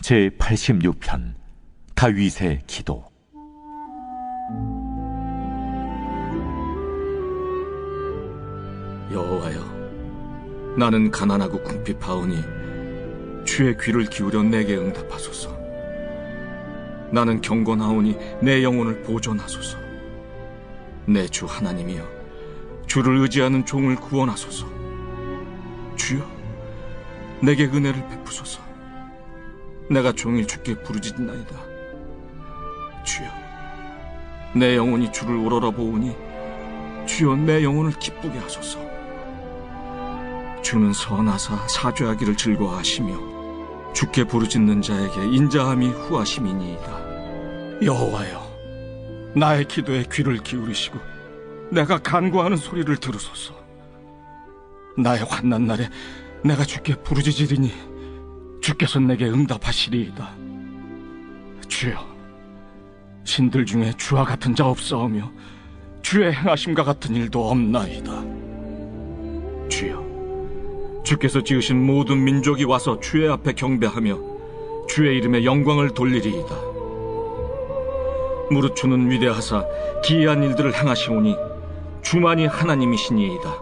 제86편 다윗의 기도. 여호와여, 나는 가난하고 궁핍하오니 주의 귀를 기울여 내게 응답하소서. 나는 경건하오니 내 영혼을 보존하소서. 내 주 하나님이여, 주를 의지하는 종을 구원하소서. 주여, 내게 은혜를 베푸소서. 내가 종일 주께 부르짖나이다. 주여, 내 영혼이 주를 우러러보오니 주여, 내 영혼을 기쁘게 하소서. 주는 선하사 사죄하기를 즐거워하시며 주께 부르짖는 자에게 인자함이 후하심이니이다. 여호와여, 나의 기도에 귀를 기울이시고 내가 간구하는 소리를 들으소서. 나의 환난 날에 내가 주께 부르짖으리니 주께서 내게 응답하시리이다. 주여, 신들 중에 주와 같은 자 없사오며 주의 행하심과 같은 일도 없나이다. 주여, 주께서 지으신 모든 민족이 와서 주의 앞에 경배하며 주의 이름에 영광을 돌리리이다. 무릇 주는 위대하사 기이한 일들을 행하시오니 주만이 하나님이시니이다.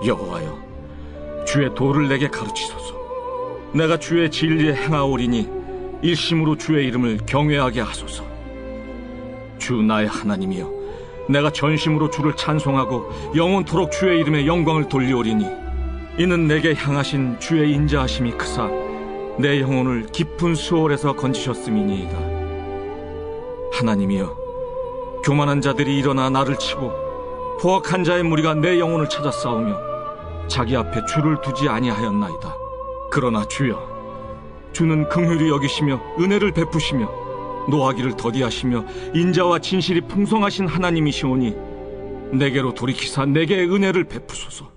여호와여, 주의 도를 내게 가르치소서. 내가 주의 진리에 행하오리니 일심으로 주의 이름을 경외하게 하소서. 주 나의 하나님이여, 내가 전심으로 주를 찬송하고 영원토록 주의 이름에 영광을 돌리오리니 이는 내게 향하신 주의 인자하심이 크사 내 영혼을 깊은 수월에서 건지셨음이니이다. 하나님이여, 교만한 자들이 일어나 나를 치고 포악한 자의 무리가 내 영혼을 찾아 싸우며 자기 앞에 주를 두지 아니하였나이다. 그러나 주여, 주는 긍휼히 여기시며 은혜를 베푸시며 노하기를 더디하시며 인자와 진실이 풍성하신 하나님이시오니 내게로 돌이키사 내게 은혜를 베푸소서.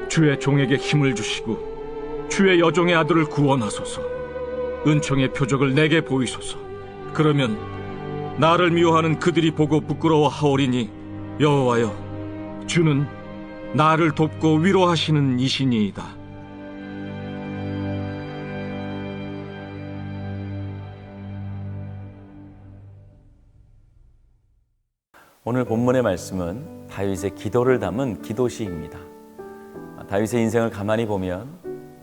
주의 종에게 힘을 주시고 주의 여종의 아들을 구원하소서. 은총의 표적을 내게 보이소서. 그러면 나를 미워하는 그들이 보고 부끄러워하오리니 여호와여, 주는 나를 돕고 위로하시는 이시니이다. 오늘 본문의 말씀은 다윗의 기도를 담은 기도시입니다. 다윗의 인생을 가만히 보면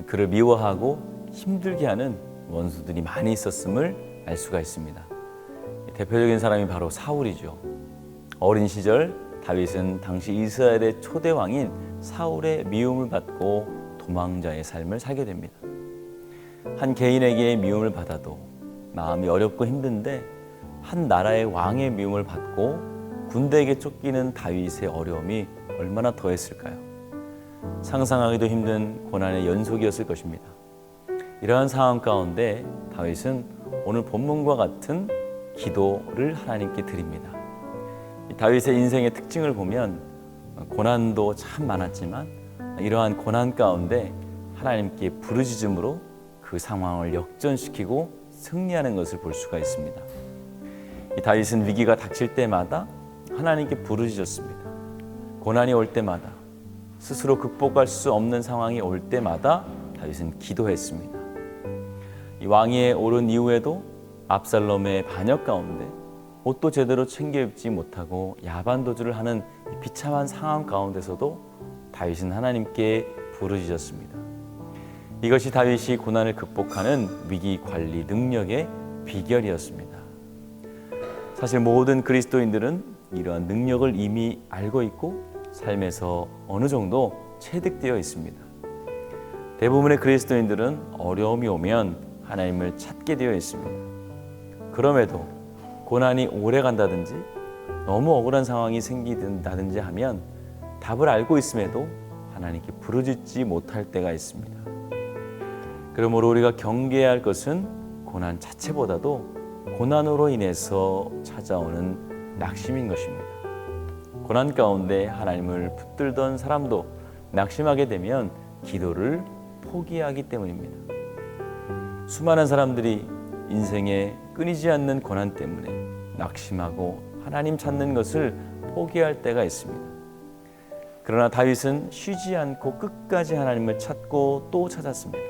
그를 미워하고 힘들게 하는 원수들이 많이 있었음을 알 수가 있습니다. 대표적인 사람이 바로 사울이죠. 어린 시절 다윗은 당시 이스라엘의 초대 왕인 사울의 미움을 받고 도망자의 삶을 살게 됩니다. 한 개인에게 미움을 받아도 마음이 어렵고 힘든데 한 나라의 왕의 미움을 받고 군대에게 쫓기는 다윗의 어려움이 얼마나 더했을까요? 상상하기도 힘든 고난의 연속이었을 것입니다. 이러한 상황 가운데 다윗은 오늘 본문과 같은 기도를 하나님께 드립니다. 다윗의 인생의 특징을 보면 고난도 참 많았지만 이러한 고난 가운데 하나님께 부르짖음으로 그 상황을 역전시키고 승리하는 것을 볼 수가 있습니다. 다윗은 위기가 닥칠 때마다 하나님께 부르짖었습니다. 고난이 올 때마다, 스스로 극복할 수 없는 상황이 올 때마다 다윗은 기도했습니다. 이 왕위에 오른 이후에도 압살롬의 반역 가운데 옷도 제대로 챙겨 입지 못하고 야반도주를 하는 비참한 상황 가운데서도 다윗은 하나님께 부르짖었습니다. 이것이 다윗이 고난을 극복하는 위기 관리 능력의 비결이었습니다. 사실 모든 그리스도인들은 이러한 능력을 이미 알고 있고 삶에서 어느 정도 체득되어 있습니다. 대부분의 그리스도인들은 어려움이 오면 하나님을 찾게 되어 있습니다. 그럼에도 고난이 오래 간다든지 너무 억울한 상황이 생긴다든지 하면 답을 알고 있음에도 하나님께 부르짖지 못할 때가 있습니다. 그러므로 우리가 경계해야 할 것은 고난 자체보다도 고난으로 인해서 찾아오는 낙심인 것입니다. 고난 가운데 하나님을 붙들던 사람도 낙심하게 되면 기도를 포기하기 때문입니다. 수많은 사람들이 인생에 끊이지 않는 고난 때문에 낙심하고 하나님 찾는 것을 포기할 때가 있습니다. 그러나 다윗은 쉬지 않고 끝까지 하나님을 찾고 또 찾았습니다.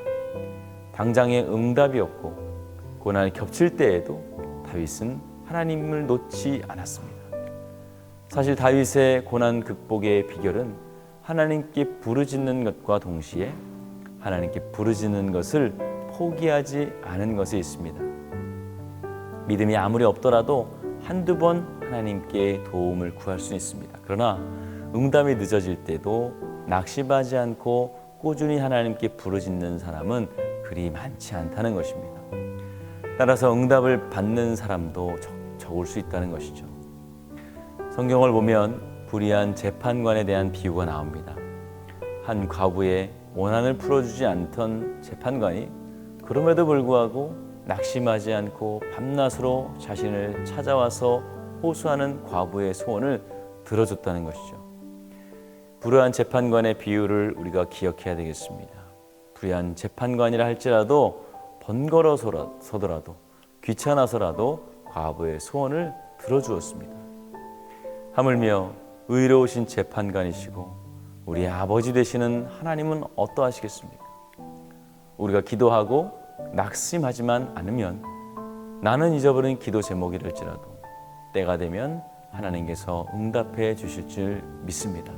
당장의 응답이었고 고난이 겹칠 때에도 다윗은 하나님을 놓지 않았습니다. 사실 다윗의 고난 극복의 비결은 하나님께 부르짖는 것과 동시에 하나님께 부르짖는 것을 포기하지 않은 것에 있습니다. 믿음이 아무리 없더라도 한두 번 하나님께 도움을 구할 수 있습니다. 그러나 응답이 늦어질 때도 낙심하지 않고 꾸준히 하나님께 부르짖는 사람은 그리 많지 않다는 것입니다. 따라서 응답을 받는 사람도 적을 수 있다는 것이죠. 성경을 보면 불의한 재판관에 대한 비유가 나옵니다. 한 과부의 원한을 풀어주지 않던 재판관이 그럼에도 불구하고 낙심하지 않고 밤낮으로 자신을 찾아와서 호소하는 과부의 소원을 들어줬다는 것이죠. 불의한 재판관의 비유를 우리가 기억해야 되겠습니다. 불의한 재판관이라 할지라도 번거로워서더라도 귀찮아서라도 과부의 소원을 들어주었습니다. 하물며 의로우신 재판관이시고 우리의 아버지 되시는 하나님은 어떠하시겠습니까? 우리가 기도하고 낙심하지만 않으면 나는 잊어버린 기도 제목이랄지라도 때가 되면 하나님께서 응답해 주실 줄 믿습니다.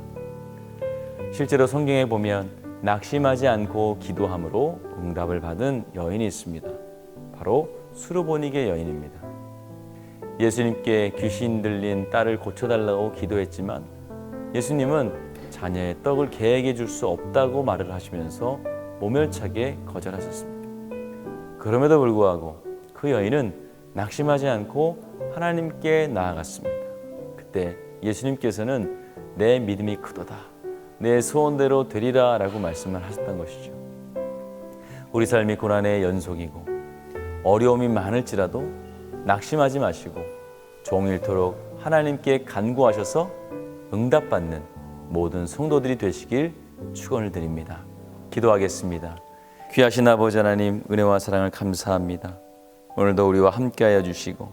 실제로 성경에 보면 낙심하지 않고 기도함으로 응답을 받은 여인이 있습니다. 바로 수르보니게 여인입니다. 예수님께 귀신 들린 딸을 고쳐달라고 기도했지만 예수님은 자녀의 떡을 개에게 줄 수 없다고 말을 하시면서 모멸차게 거절하셨습니다. 그럼에도 불구하고 그 여인은 낙심하지 않고 하나님께 나아갔습니다. 그때 예수님께서는 내 믿음이 크도다, 내 소원대로 되리라 라고 말씀을 하셨던 것이죠. 우리 삶이 고난의 연속이고 어려움이 많을지라도 낙심하지 마시고 종일토록 하나님께 간구하셔서 응답받는 모든 성도들이 되시길 축원을 드립니다. 기도하겠습니다. 귀하신 아버지 하나님, 은혜와 사랑을 감사합니다. 오늘도 우리와 함께하여 주시고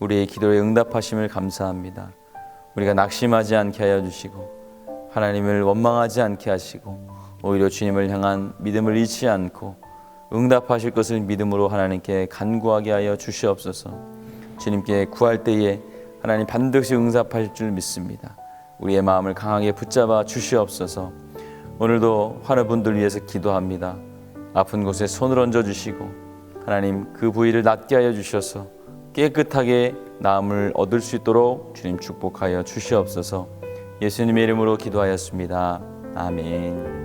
우리의 기도에 응답하심을 감사합니다. 우리가 낙심하지 않게 하여 주시고 하나님을 원망하지 않게 하시고 오히려 주님을 향한 믿음을 잃지 않고 응답하실 것을 믿음으로 하나님께 간구하게 하여 주시옵소서. 주님께 구할 때에 하나님 반드시 응답하실 줄 믿습니다. 우리의 마음을 강하게 붙잡아 주시옵소서. 오늘도 환우 분들 위해서 기도합니다. 아픈 곳에 손을 얹어 주시고 하나님 그 부위를 낫게 하여 주셔서 깨끗하게 나음을 얻을 수 있도록 주님 축복하여 주시옵소서. 예수님의 이름으로 기도하였습니다. 아멘.